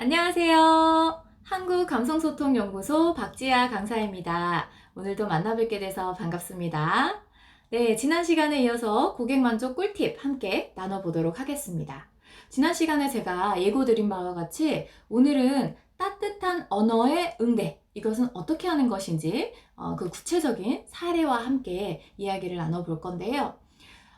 안녕하세요. 한국감성소통연구소 박지아 강사입니다. 오늘도 만나뵙게 돼서 반갑습니다. 네, 지난 시간에 이어서 고객만족 꿀팁 함께 나눠보도록 하겠습니다. 지난 시간에 제가 예고드린 바와 같이 오늘은 따뜻한 언어의 응대, 이것은 어떻게 하는 것인지 그 구체적인 사례와 함께 이야기를 나눠볼 건데요.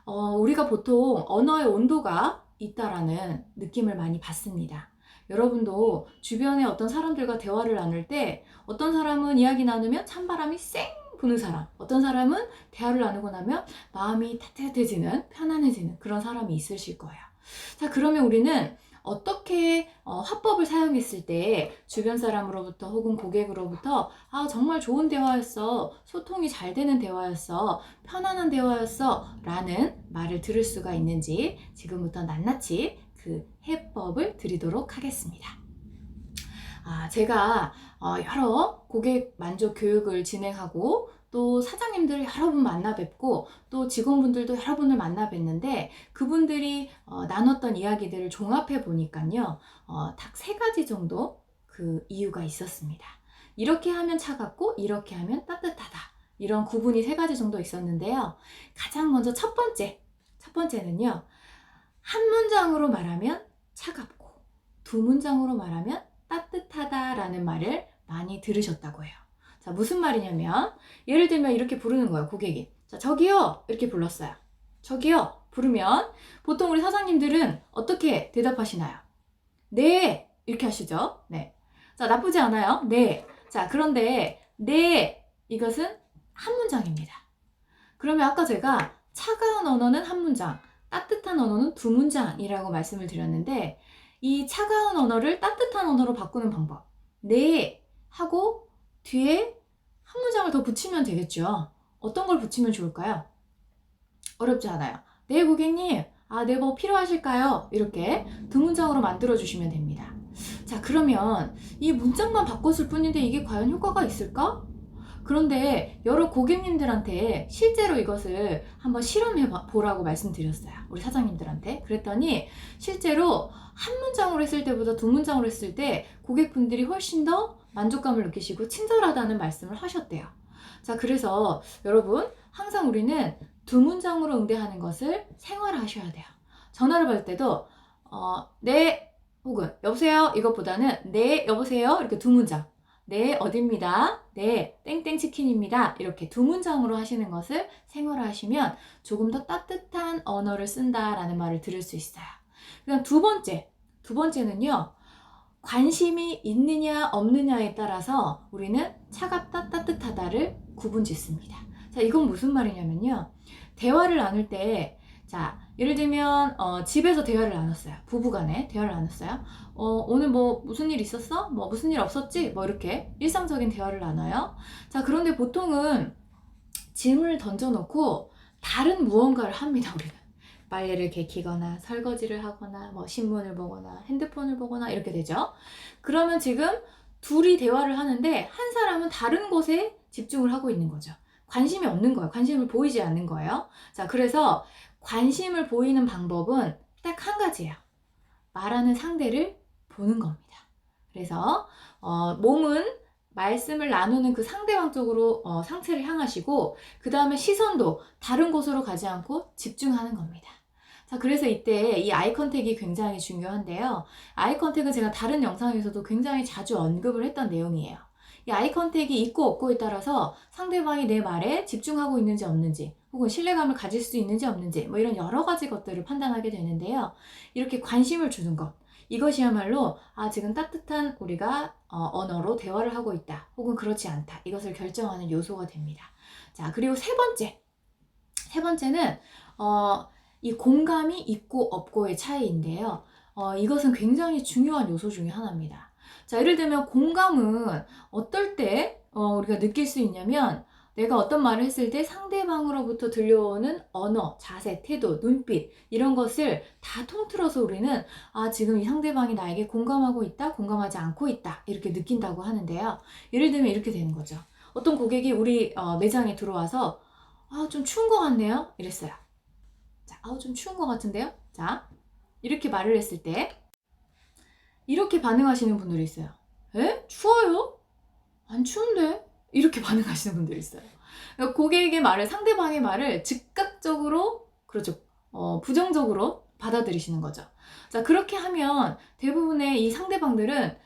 우리가 보통 언어의 온도가 있다라는 느낌을 많이 받습니다. 여러분도 주변에 어떤 사람들과 대화를 나눌 때 어떤 사람은 이야기 나누면 찬바람이 쌩 부는 사람, 어떤 사람은 대화를 나누고 나면 마음이 따뜻해지는, 편안해지는 그런 사람이 있으실 거예요. 자, 그러면 우리는 어떻게 화법을 사용했을 때 주변 사람으로부터 혹은 고객으로부터 정말 좋은 대화였어, 소통이 잘 되는 대화였어, 편안한 대화였어 라는 말을 들을 수가 있는지 지금부터 낱낱이 그 해법을 드리도록 하겠습니다. 제가 여러 고객 만족 교육을 진행하고 또 사장님들을 여러 분 만나 뵙고 또 직원분들도 여러 분을 만나 뵀는데 그분들이 나눴던 이야기들을 종합해 보니까요, 딱 3가지 정도 그 이유가 있었습니다. 이렇게 하면 차갑고 이렇게 하면 따뜻하다, 이런 구분이 3가지 정도 있었는데요. 가장 먼저 첫 번째는요, 한 문장으로 말하면 차갑고 두 문장으로 말하면 따뜻하다라는 말을 많이 들으셨다고 해요. 자, 무슨 말이냐면 예를 들면 이렇게 부르는 거예요, 고객이. 자, 저기요 이렇게 불렀어요. 저기요 부르면 보통 우리 사장님들은 어떻게 대답하시나요? 네 이렇게 하시죠. 네. 자, 나쁘지 않아요. 네. 자, 그런데 네 이것은 한 문장입니다. 그러면 아까 제가 차가운 언어는 한 문장, 따뜻한 언어는 2문장이라고 말씀을 드렸는데, 이 차가운 언어를 따뜻한 언어로 바꾸는 방법, 네 하고 뒤에 한 문장을 더 붙이면 되겠죠. 어떤 걸 붙이면 좋을까요? 어렵지 않아요. 네 고객님, 네 뭐 필요하실까요? 이렇게 2문장으로 만들어 주시면 됩니다. 자, 그러면 이 문장만 바꿨을 뿐인데 이게 과연 효과가 있을까? 그런데 여러 고객님들한테 실제로 이것을 한번 실험해 보라고 말씀드렸어요. 우리 사장님들한테. 그랬더니 실제로 한 문장으로 했을 때보다 2문장으로 했을 때 고객분들이 훨씬 더 만족감을 느끼시고 친절하다는 말씀을 하셨대요. 자, 그래서 여러분 항상 우리는 2문장으로 응대하는 것을 생활화하셔야 돼요. 전화를 받을 때도 네 혹은 여보세요 이것보다는 네 여보세요 이렇게 2문장, 네 어디입니다, 네 땡땡 치킨입니다, 이렇게 2문장으로 하시는 것을 생활화하시면 조금 더 따뜻한 언어를 쓴다라는 말을 들을 수 있어요. 그다음 두 번째는요, 관심이 있느냐 없느냐에 따라서 우리는 차갑다 따뜻하다를 구분짓습니다. 자, 이건 무슨 말이냐면요, 대화를 나눌 때, 자, 예를 들면 집에서 대화를 나눴어요. 부부간에 대화를 나눴어요. 오늘 뭐 무슨 일 있었어? 뭐 무슨 일 없었지? 뭐 이렇게 일상적인 대화를 나눠요. 자, 그런데 보통은 짐을 던져놓고 다른 무언가를 합니다, 우리는. 빨래를 개키거나 설거지를 하거나 뭐 신문을 보거나 핸드폰을 보거나 이렇게 되죠. 그러면 지금 둘이 대화를 하는데 한 사람은 다른 곳에 집중을 하고 있는 거죠. 관심이 없는 거예요. 관심을 보이지 않는 거예요. 자, 그래서 관심을 보이는 방법은 딱 한 가지예요. 말하는 상대를 보는 겁니다. 그래서 몸은 말씀을 나누는 그 상대방 쪽으로 상체를 향하시고, 그 다음에 시선도 다른 곳으로 가지 않고 집중하는 겁니다. 자, 그래서 이때 이 아이 컨택이 굉장히 중요한데요. 아이 컨택은 제가 다른 영상에서도 굉장히 자주 언급을 했던 내용이에요. 이 아이 컨택이 있고 없고에 따라서 상대방이 내 말에 집중하고 있는지 없는지, 혹은 신뢰감을 가질 수 있는지 없는지, 뭐 이런 여러 가지 것들을 판단하게 되는데요. 이렇게 관심을 주는 것, 이것이야말로 지금 따뜻한 우리가 언어로 대화를 하고 있다, 혹은 그렇지 않다, 이것을 결정하는 요소가 됩니다. 자, 그리고 세 번째는 이 공감이 있고 없고의 차이인데요. 이것은 굉장히 중요한 요소 중에 하나입니다. 자, 예를 들면 공감은 어떨 때 우리가 느낄 수 있냐면, 내가 어떤 말을 했을 때 상대방으로부터 들려오는 언어, 자세, 태도, 눈빛, 이런 것을 다 통틀어서 우리는 지금 이 상대방이 나에게 공감하고 있다, 공감하지 않고 있다, 이렇게 느낀다고 하는데요. 예를 들면 이렇게 되는 거죠. 어떤 고객이 우리 매장에 들어와서 좀 추운 것 같네요 이랬어요. 자, 좀 추운 것 같은데요? 자, 이렇게 말을 했을 때 이렇게 반응하시는 분들이 있어요. 에? 추워요? 안 추운데? 이렇게 반응하시는 분들이 있어요. 그러니까 고객의 말을, 상대방의 말을 즉각적으로, 그렇죠. 부정적으로 받아들이시는 거죠. 자, 그렇게 하면 대부분의 이 상대방들은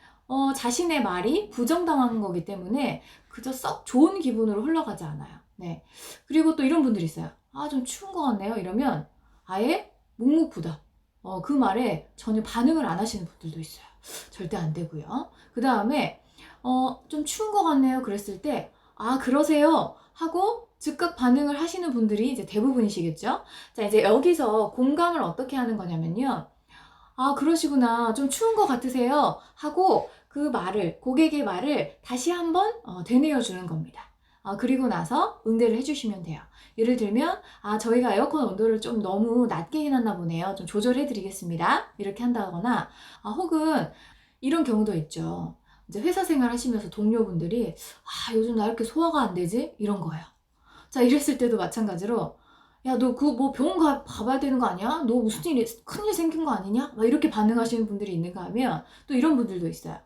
자신의 말이 부정당한 거기 때문에 그저 썩 좋은 기분으로 흘러가지 않아요. 네. 그리고 또 이런 분들이 있어요. 아, 좀 추운 것 같네요. 이러면 아예 묵묵부답. 그 말에 전혀 반응을 안 하시는 분들도 있어요. 절대 안 되고요. 그 다음에 좀 추운 것 같네요. 그랬을 때, 아, 그러세요. 하고 즉각 반응을 하시는 분들이 이제 대부분이시겠죠? 자, 이제 여기서 공감을 어떻게 하는 거냐면요. 아, 그러시구나. 좀 추운 것 같으세요. 하고 그 말을, 고객의 말을 다시 한번 되뇌어 주는 겁니다. 그리고 나서 응대를 해주시면 돼요. 예를 들면, 아, 저희가 에어컨 온도를 좀 너무 낮게 해놨나 보네요. 좀 조절해 드리겠습니다. 이렇게 한다거나, 혹은 이런 경우도 있죠. 이제 회사 생활 하시면서 동료분들이, 아, 요즘 나 이렇게 소화가 안 되지? 이런 거예요. 자, 이랬을 때도 마찬가지로, 야, 너 그 뭐 병원 가봐야 되는 거 아니야? 너 무슨 일이, 큰일 생긴 거 아니냐? 막 이렇게 반응하시는 분들이 있는가 하면 또 이런 분들도 있어요.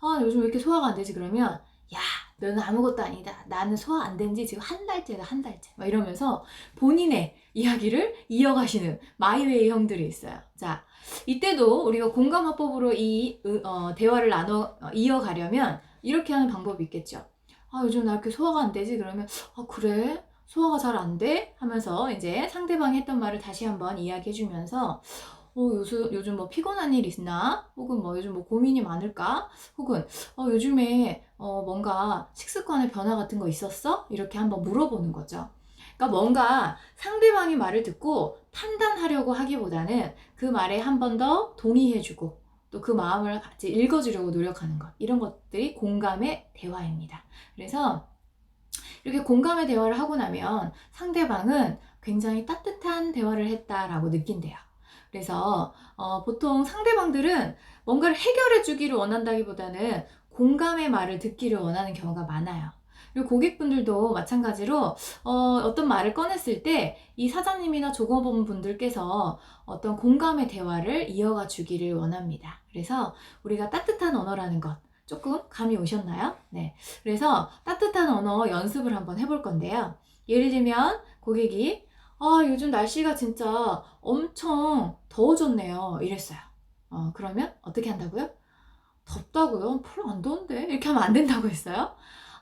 아, 요즘 왜 이렇게 소화가 안 되지? 그러면, 야, 너는 아무것도 아니다. 나는 소화 안 된 지 지금 한 달째다, 한 달째. 막 이러면서 본인의 이야기를 이어가시는 마이웨이 형들이 있어요. 자, 이때도 우리가 공감화법으로 대화를 이어가려면 이렇게 하는 방법이 있겠죠. 아, 요즘 나 이렇게 소화가 안 되지? 그러면, 아, 그래? 소화가 잘 안 돼? 하면서 이제 상대방이 했던 말을 다시 한번 이야기해주면서, 요즘 뭐 피곤한 일 있나? 혹은 뭐 요즘 뭐 고민이 많을까? 혹은, 요즘에, 뭔가 식습관의 변화 같은 거 있었어? 이렇게 한번 물어보는 거죠. 그러니까 뭔가 상대방의 말을 듣고 판단하려고 하기보다는 그 말에 한 번 더 동의해주고 또 그 마음을 같이 읽어주려고 노력하는 것. 이런 것들이 공감의 대화입니다. 그래서 이렇게 공감의 대화를 하고 나면 상대방은 굉장히 따뜻한 대화를 했다라고 느낀대요. 그래서 보통 상대방들은 뭔가를 해결해 주기를 원한다기보다는 공감의 말을 듣기를 원하는 경우가 많아요. 그리고 고객분들도 마찬가지로 어떤 말을 꺼냈을 때 이 사장님이나 조급원분들께서 어떤 공감의 대화를 이어가 주기를 원합니다. 그래서 우리가 따뜻한 언어라는 것 조금 감이 오셨나요? 네. 그래서 따뜻한 언어 연습을 한번 해볼 건데요. 예를 들면 고객이 요즘 날씨가 진짜 엄청 더워졌네요. 이랬어요. 그러면 어떻게 한다고요? 덥다고요? 별로 안 더운데? 이렇게 하면 안 된다고 했어요.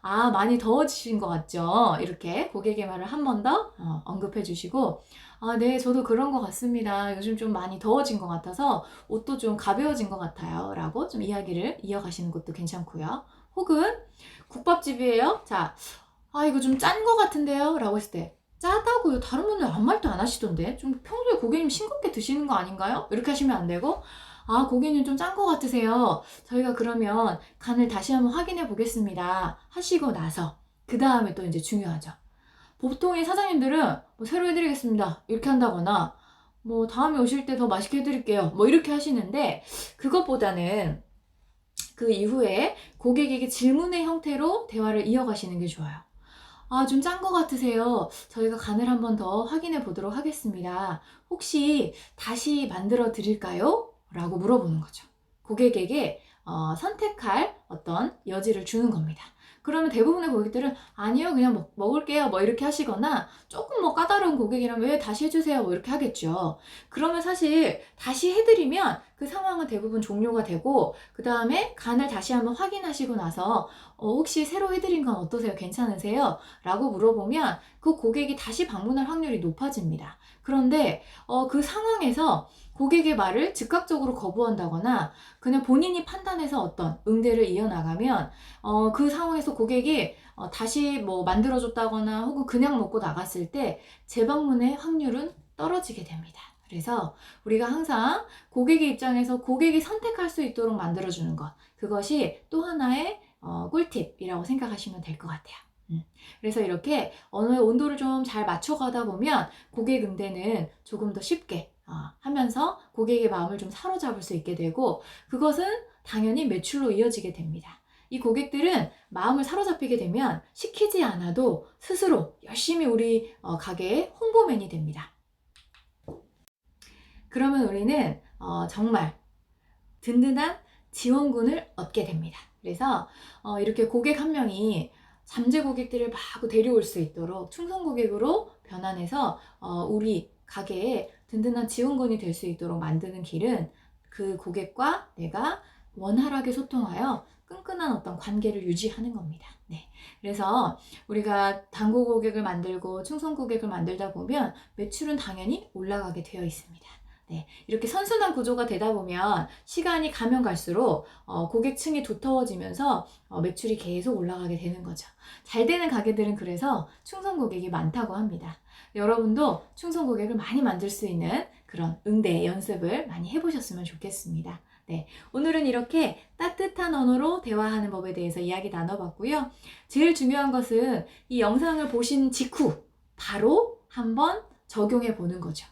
아, 많이 더워지신 것 같죠? 이렇게 고객의 말을 한 번 더 언급해 주시고, 아, 네, 저도 그런 것 같습니다. 요즘 좀 많이 더워진 것 같아서 옷도 좀 가벼워진 것 같아요. 라고 좀 이야기를 이어가시는 것도 괜찮고요. 혹은 국밥집이에요. 자, 이거 좀 짠 것 같은데요? 라고 했을 때, 짜다고요? 다른 분들 아무 말도 안 하시던데? 좀 평소에 고객님 싱겁게 드시는 거 아닌가요? 이렇게 하시면 안 되고, 아, 고객님 좀 짠 것 같으세요. 저희가 그러면 간을 다시 한번 확인해 보겠습니다. 하시고 나서, 그 다음에 또 이제 중요하죠. 보통의 사장님들은 뭐 새로 해드리겠습니다. 이렇게 한다거나, 뭐 다음에 오실 때 더 맛있게 해드릴게요. 뭐 이렇게 하시는데, 그것보다는 그 이후에 고객에게 질문의 형태로 대화를 이어가시는 게 좋아요. 아, 좀 짠 것 같으세요. 저희가 간을 한번 더 확인해 보도록 하겠습니다. 혹시 다시 만들어 드릴까요? 라고 물어보는 거죠. 고객에게 선택할 어떤 여지를 주는 겁니다. 그러면 대부분의 고객들은 아니요, 그냥 먹을게요. 뭐 이렇게 하시거나 조금 뭐 까다로운 고객이라면 왜 다시 해주세요. 뭐 이렇게 하겠죠. 그러면 사실 다시 해드리면 그 상황은 대부분 종료가 되고 그 다음에 간을 다시 한번 확인하시고 나서 혹시 새로 해드린 건 어떠세요? 괜찮으세요? 라고 물어보면 그 고객이 다시 방문할 확률이 높아집니다. 그런데 그 상황에서 고객의 말을 즉각적으로 거부한다거나 그냥 본인이 판단해서 어떤 응대를 이어나가면 그 상황에서 고객이 다시 뭐 만들어줬다거나 혹은 그냥 먹고 나갔을 때 재방문의 확률은 떨어지게 됩니다. 그래서 우리가 항상 고객의 입장에서 고객이 선택할 수 있도록 만들어주는 것, 그것이 또 하나의 꿀팁이라고 생각하시면 될 것 같아요. 그래서 이렇게 언어의 온도를 좀 잘 맞춰가다 보면 고객 응대는 조금 더 쉽게 하면서 고객의 마음을 좀 사로잡을 수 있게 되고 그것은 당연히 매출로 이어지게 됩니다. 이 고객들은 마음을 사로잡히게 되면 시키지 않아도 스스로 열심히 우리 가게의 홍보맨이 됩니다. 그러면 우리는 정말 든든한 지원군을 얻게 됩니다. 그래서 이렇게 고객 한 명이 잠재 고객들을 마구 데려올 수 있도록 충성 고객으로 변환해서 우리 가게에 든든한 지원군이 될 수 있도록 만드는 길은 그 고객과 내가 원활하게 소통하여 끈끈한 어떤 관계를 유지하는 겁니다. 네. 그래서 우리가 단골 고객을 만들고 충성 고객을 만들다 보면 매출은 당연히 올라가게 되어 있습니다. 네. 이렇게 선순환 구조가 되다 보면 시간이 가면 갈수록 고객층이 두터워지면서 매출이 계속 올라가게 되는 거죠. 잘 되는 가게들은 그래서 충성 고객이 많다고 합니다. 여러분도 충성 고객을 많이 만들 수 있는 그런 응대 연습을 많이 해보셨으면 좋겠습니다. 네, 오늘은 이렇게 따뜻한 언어로 대화하는 법에 대해서 이야기 나눠봤고요. 제일 중요한 것은 이 영상을 보신 직후 바로 한번 적용해 보는 거죠.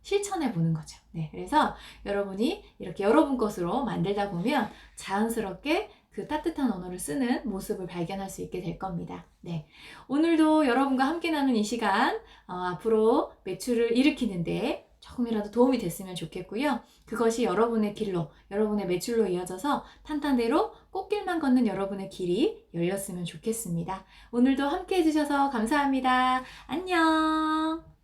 실천해 보는 거죠. 네, 그래서 여러분이 이렇게 여러분 것으로 만들다 보면 자연스럽게 그 따뜻한 언어를 쓰는 모습을 발견할 수 있게 될 겁니다. 네, 오늘도 여러분과 함께 나눈 이 시간 앞으로 매출을 일으키는데 조금이라도 도움이 됐으면 좋겠고요. 그것이 여러분의 길로, 여러분의 매출로 이어져서 탄탄대로 꽃길만 걷는 여러분의 길이 열렸으면 좋겠습니다. 오늘도 함께 해주셔서 감사합니다. 안녕!